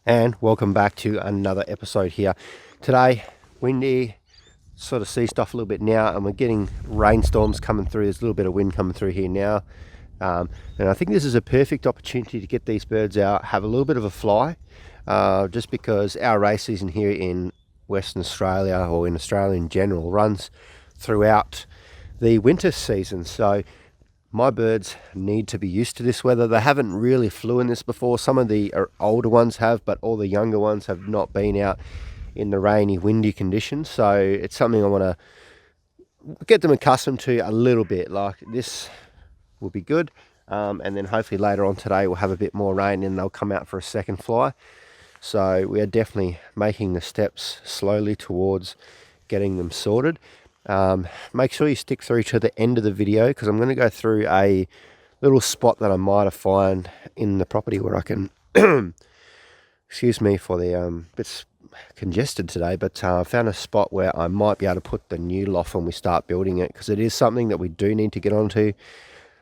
And welcome back to another episode here. Today, windy, sort of ceased off a little bit now, and we're getting rainstorms coming through. There's a little bit of wind coming through here now. And I think this is a perfect opportunity to get these birds out, have a little bit of a fly, just because our race season here in Western Australia, or in Australia in general, runs throughout the winter season. So my birds need to be used to this weather. They haven't really flew in this before. Some of the older ones have, but all the younger ones have not been out in the rainy, windy conditions. So it's something I want to get them accustomed to a little bit. Like this will be good. And then hopefully later on today we'll have a bit more rain and they'll come out for a second fly. So we are definitely making the steps slowly towards getting them sorted. Make sure you stick through to the end of the video, because I'm going to go through a little spot that I might have found in the property where I can excuse me for the bits congested today, but I found a spot where I might be able to put the new loft when we start building it, because it is something that we do need to get onto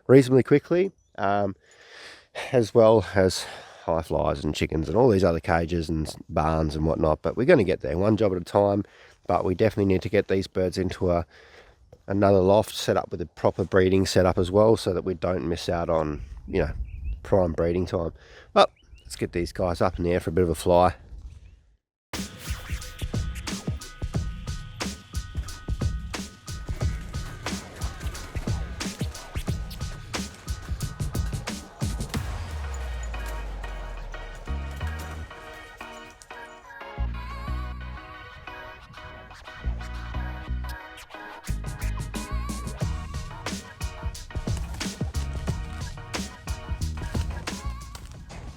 reasonably quickly, as well as high flies and chickens and all these other cages and barns and whatnot. But we're going to get there one job at a time. But we definitely need to get these birds into another loft set up with a proper breeding setup as well, so that we don't miss out on, prime breeding time. But let's get these guys up in the air for a bit of a fly.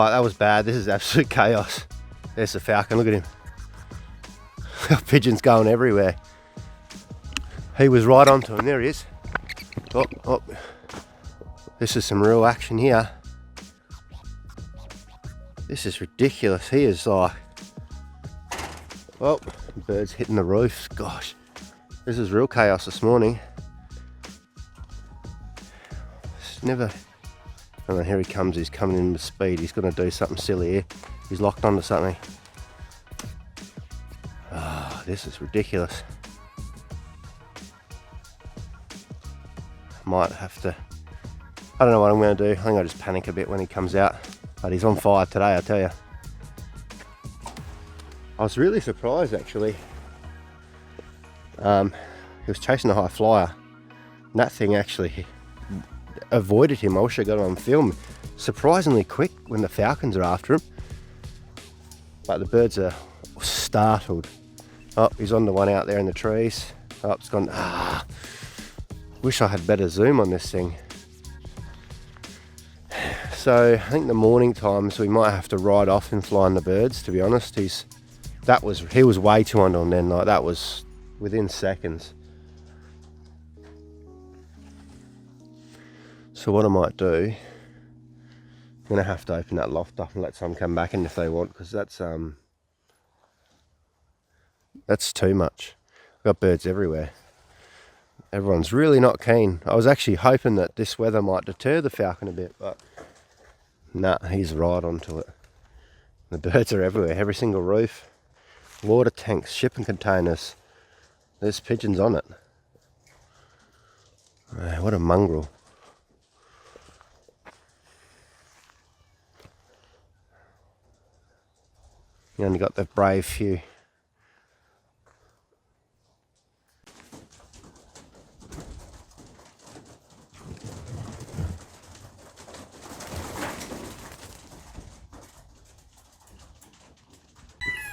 Oh, that was bad. This is absolute chaos. There's the falcon, look at him. Pigeons going everywhere. He was right onto him, there he is. Oh. This is some real action here. This is ridiculous. He is like, oh, birds hitting the roofs. Gosh, this is real chaos this morning. It's never... And then here he comes, he's coming in with speed. He's going to do something silly here. He's locked onto something. Oh, this is ridiculous. Might have to... I don't know what I'm going to do. I think I'll just panic a bit when he comes out. But he's on fire today, I tell you. I was really surprised, actually. He was chasing a high flyer. And that thing actually avoided him. I wish I got it on film. Surprisingly quick when the falcons are after him, but the birds are startled. Oh, he's on the one out there in the trees. Oh, it's gone. Wish I had better zoom on this thing. So I think the morning times we might have to ride off and fly on the birds, to be honest. He was way too on then. Like, that was within seconds. So what I might do, I'm going to have to open that loft up and let some come back in if they want, because that's too much. I've got birds everywhere. Everyone's really not keen. I was actually hoping that this weather might deter the falcon a bit, but nah, he's right onto it. The birds are everywhere, every single roof, water tanks, shipping containers. There's pigeons on it. What a mongrel. You only got the brave few.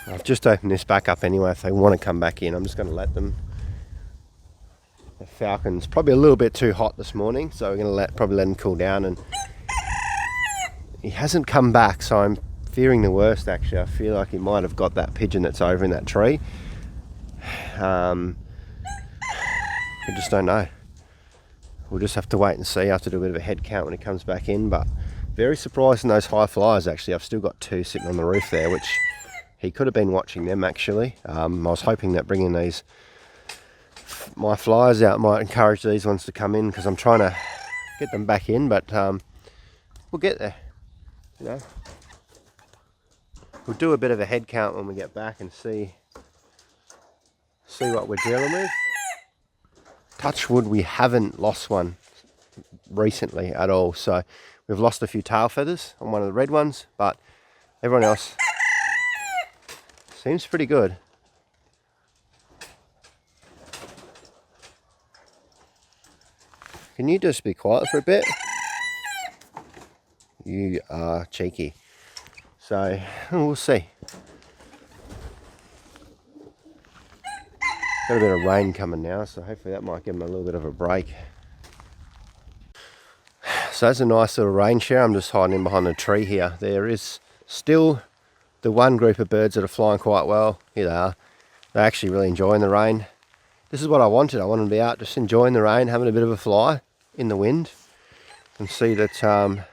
I've just opened this back up anyway. If they want to come back in, I'm just going to let them. The falcon's probably a little bit too hot this morning, so we're going to probably let him cool down. And he hasn't come back, so I'm fearing the worst, actually. I feel like he might have got that pigeon that's over in that tree. We just don't know. We'll just have to wait and see. I have to do a bit of a head count when he comes back in, but very surprised in those high flyers, actually. I've still got two sitting on the roof there, which he could have been watching them, actually. I was hoping that bringing my flyers out might encourage these ones to come in, because I'm trying to get them back in, but we'll get there. we'll do a bit of a head count when we get back and see what we're dealing with. Touch wood, we haven't lost one recently at all. So we've lost a few tail feathers on one of the red ones, but everyone else seems pretty good. Can you just be quiet for a bit? You are cheeky. So we'll see. Got a bit of rain coming now, so hopefully that might give them a little bit of a break. So that's a nice little rain shower. I'm just hiding in behind the tree here. There is still the one group of birds that are flying quite well. Here they are. They're actually really enjoying the rain. This is what I wanted. I wanted to be out just enjoying the rain, having a bit of a fly in the wind. And see that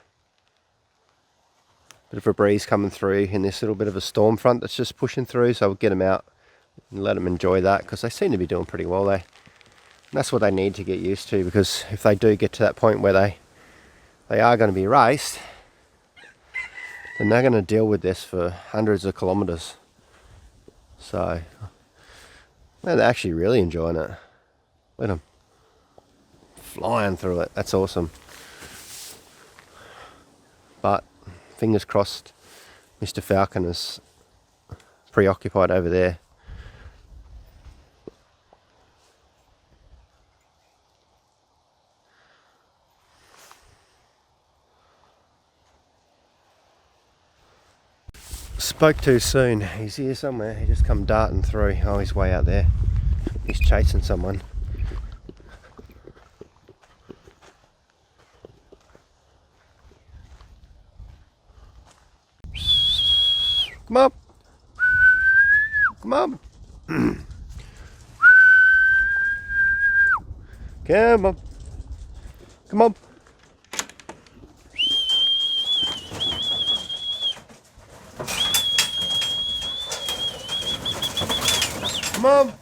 bit of a breeze coming through in this little bit of a storm front that's just pushing through. So we'll get them out and let them enjoy that, because they seem to be doing pretty well there. And that's what they need to get used to, because if they do get to that point where they are going to be raced, then they're going to deal with this for hundreds of kilometers. So they're actually really enjoying it. Let them flying through it. That's awesome. But fingers crossed, Mr. Falcon is preoccupied over there. Spoke too soon. He's here somewhere. He just come darting through. Oh, he's way out there. He's chasing someone. Come on. Come on. Come on. Come on. Come on.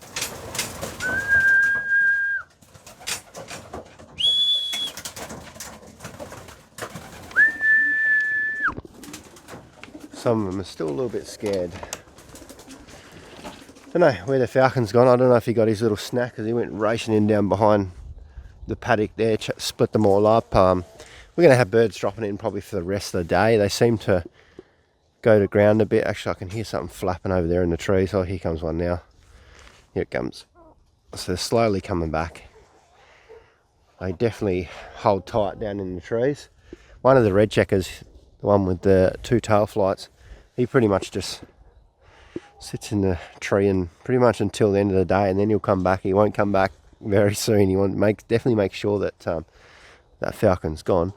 Some of them are still a little bit scared. Don't know where the Falcon's gone. I don't know if he got his little snack, because he went racing in down behind the paddock there, split them all up. We're going to have birds dropping in probably for the rest of the day. They seem to go to ground a bit. Actually, I can hear something flapping over there in the trees. Oh, here comes one now. Here it comes. So they're slowly coming back. They definitely hold tight down in the trees. One of the red checkers, the one with the two tail flights, he pretty much just sits in the tree and pretty much until the end of the day, and then he'll come back. He won't come back very soon. He won't definitely make sure that that Falcon's gone,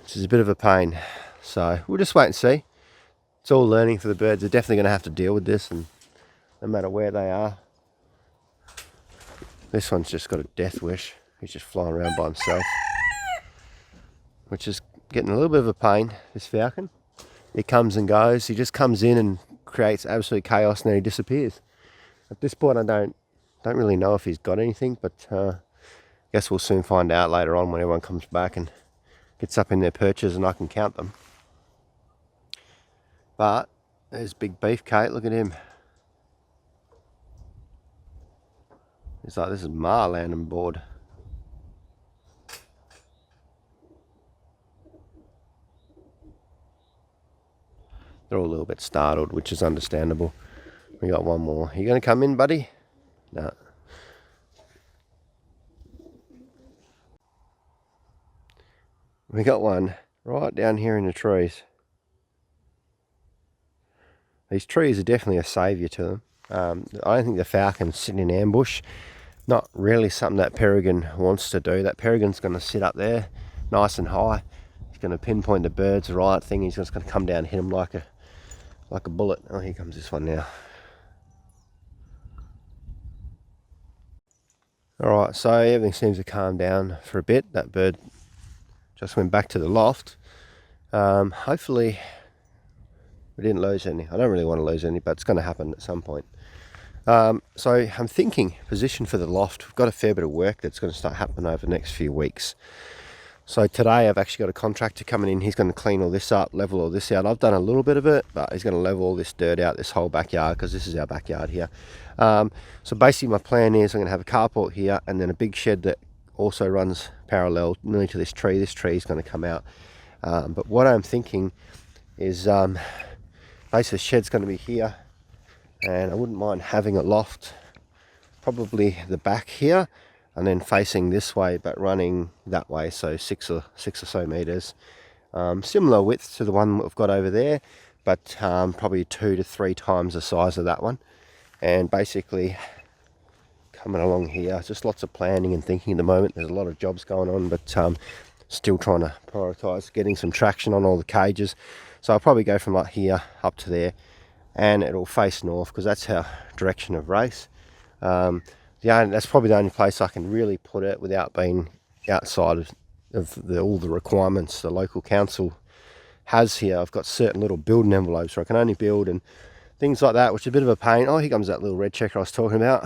which is a bit of a pain. So we'll just wait and see. It's all learning for the birds. They're definitely going to have to deal with this, and no matter where they are. This one's just got a death wish. He's just flying around by himself, which is getting a little bit of a pain, this Falcon. He comes and goes. He just comes in and creates absolute chaos, and then he disappears. At this point, I don't really know if he's got anything, but I guess we'll soon find out later on when everyone comes back and gets up in their perches and I can count them. But there's Big Beefcake. Look at him. It's like this is Marland on board. They're all a little bit startled, which is understandable. We got one more. You going to come in, buddy? No. We got one right down here in the trees. These trees are definitely a saviour to them. I don't think the Falcon's sitting in ambush. Not really something that Peregrine wants to do. That Peregrine's going to sit up there nice and high. He's going to pinpoint the birds the right thing. He's just going to come down and hit them like a bullet. Oh, here comes this one now. Alright, so everything seems to calm down for a bit. That bird just went back to the loft. Hopefully we didn't lose any. I don't really want to lose any, but it's going to happen at some point. So I'm thinking position for the loft. We've got a fair bit of work that's going to start happening over the next few weeks. So today I've actually got a contractor coming in. He's going to clean all this up, level all this out. I've done a little bit of it, but he's going to level all this dirt out, this whole backyard, because this is our backyard here. So basically my plan is I'm going to have a carport here and then a big shed that also runs parallel nearly to this tree. This tree is going to come out. But what I'm thinking is basically the shed's going to be here, and I wouldn't mind having a loft, probably the back here, and then facing this way but running that way, so six or so meters. Similar width to the one we've got over there, but probably 2 to 3 times the size of that one. And basically coming along here, just lots of planning and thinking at the moment. There's a lot of jobs going on, but still trying to prioritize getting some traction on all the cages. So I'll probably go from like here up to there, and it'll face north because that's our direction of race. That's probably the only place I can really put it without being outside of all the requirements the local council has here. I've got certain little building envelopes where I can only build and things like that, which is a bit of a pain. Oh, here comes that little red checker I was talking about.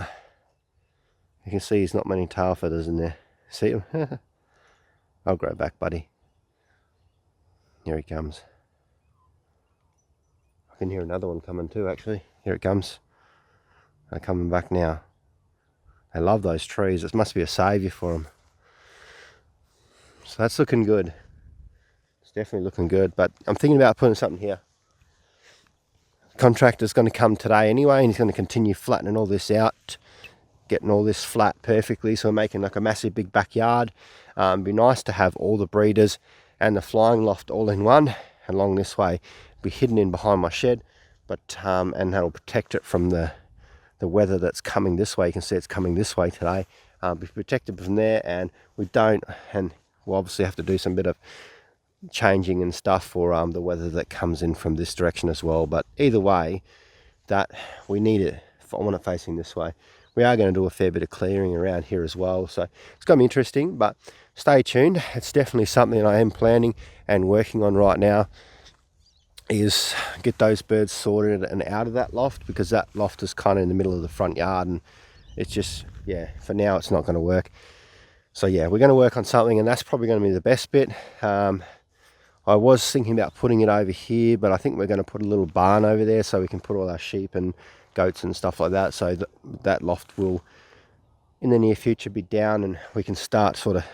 You can see there's not many tail feathers in there. See him? I'll grow back, buddy. Here he comes. I can hear another one coming too, actually. Here it comes. They're coming back now. They love those trees. It must be a saviour for them. So that's looking good. It's definitely looking good, but I'm thinking about putting something here. The contractor's going to come today anyway, and he's going to continue flattening all this out, getting all this flat perfectly, so we're making like a massive big backyard. It'd be nice to have all the breeders and the flying loft all in one along this way. Be hidden in behind my shed, but and that'll protect it from the weather that's coming this way. You can see it's coming this way today. Be protected from there, and we'll obviously have to do some bit of changing and stuff for the weather that comes in from this direction as well. But either way, that we need it. I want it facing this way. We are going to do a fair bit of clearing around here as well, so it's going to be interesting, but stay tuned. It's definitely something I am planning and working on right now, is get those birds sorted and out of that loft, because that loft is kind of in the middle of the front yard, and it's just, yeah, for now it's not going to work. So yeah, we're going to work on something, and that's probably going to be the best bit. I was thinking about putting it over here, but I think we're going to put a little barn over there so we can put all our sheep and goats and stuff like that, so that loft will in the near future be down, and we can start sort of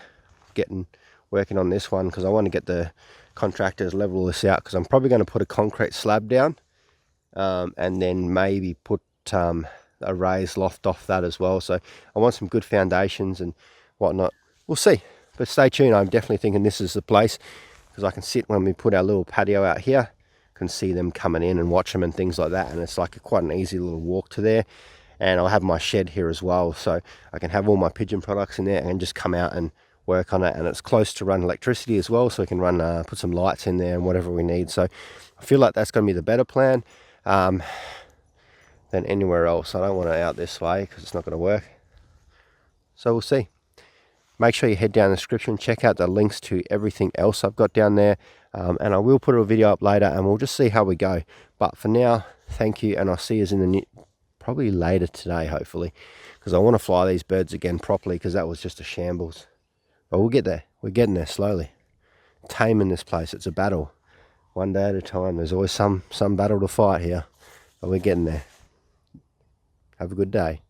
working on this one, because I want to get the contractors level this out, because I'm probably going to put a concrete slab down, and then maybe put a raised loft off that as well. So I want some good foundations and whatnot. We'll see, but stay tuned. I'm definitely thinking this is the place, because I can sit when we put our little patio out here, can see them coming in and watch them and things like that, and it's like quite an easy little walk to there. And I'll have my shed here as well, so I can have all my pigeon products in there and just come out and work on it. And it's close to run electricity as well, so we can run put some lights in there and whatever we need. So I feel like that's going to be the better plan than anywhere else. I don't want it out this way because it's not going to work, so we'll see. Make sure you head down the description, check out the links to everything else I've got down there, and I will put a video up later, and we'll just see how we go. But for now, thank you, and I'll see you in the probably later today, hopefully, because I want to fly these birds again properly, because that was just a shambles. But we'll get there. We're getting there slowly. Taming this place, it's a battle. One day at a time. There's always some battle to fight here, but we're getting there. Have a good day.